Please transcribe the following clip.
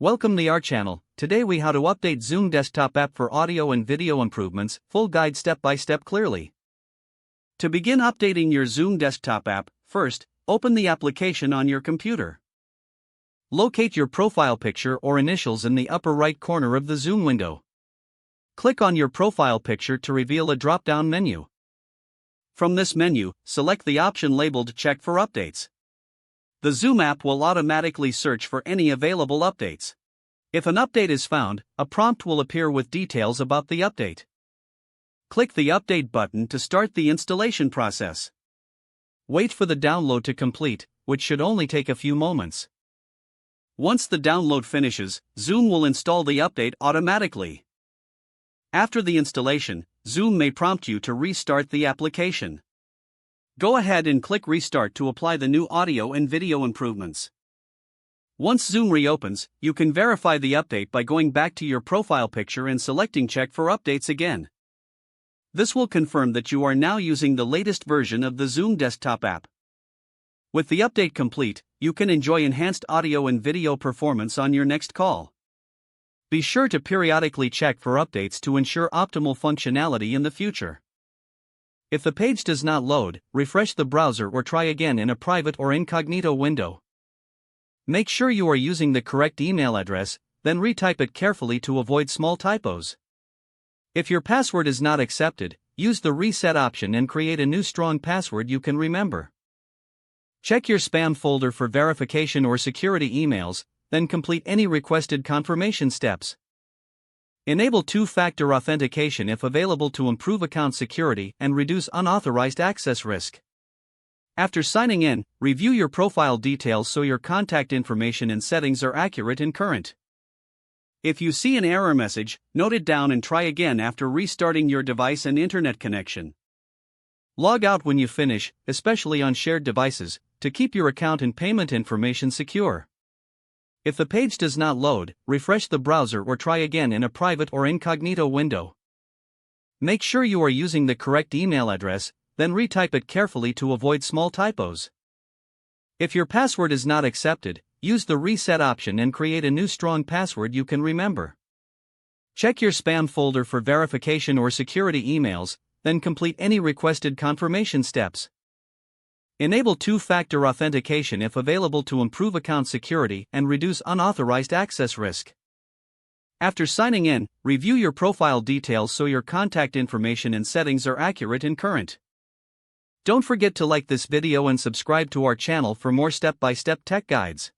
Welcome to our channel. Today we how to update Zoom desktop app for audio and video improvements, full guide step by step clearly. To begin updating your Zoom desktop app, first, open the application on your computer. Locate your profile picture or initials in the upper right corner of the Zoom window. Click on your profile picture to reveal a drop-down menu. From this menu, select the option labeled Check for Updates. The Zoom app will automatically search for any available updates. If an update is found, a prompt will appear with details about the update. Click the Update button to start the installation process. Wait for the download to complete, which should only take a few moments. Once the download finishes, Zoom will install the update automatically. After the installation, Zoom may prompt you to restart the application. Go ahead and click Restart to apply the new audio and video improvements. Once Zoom reopens, you can verify the update by going back to your profile picture and selecting Check for Updates again. This will confirm that you are now using the latest version of the Zoom desktop app. With the update complete, you can enjoy enhanced audio and video performance on your next call. Be sure to periodically check for updates to ensure optimal functionality in the future. If the page does not load, refresh the browser or try again in a private or incognito window. Make sure you are using the correct email address, then retype it carefully to avoid small typos. If your password is not accepted, use the reset option and create a new strong password you can remember. Check your spam folder for verification or security emails, then complete any requested confirmation steps. Enable two-factor authentication if available to improve account security and reduce unauthorized access risk. After signing in, review your profile details so your contact information and settings are accurate and current. If you see an error message, note it down and try again after restarting your device and internet connection. Log out when you finish, especially on shared devices, to keep your account and payment information secure. If the page does not load, refresh the browser or try again in a private or incognito window. Make sure you are using the correct email address, then retype it carefully to avoid small typos. If your password is not accepted, use the reset option and create a new strong password you can remember. Check your spam folder for verification or security emails, then complete any requested confirmation steps. Enable two-factor authentication if available to improve account security and reduce unauthorized access risk. After signing in, review your profile details so your contact information and settings are accurate and current. Don't forget to like this video and subscribe to our channel for more step-by-step tech guides.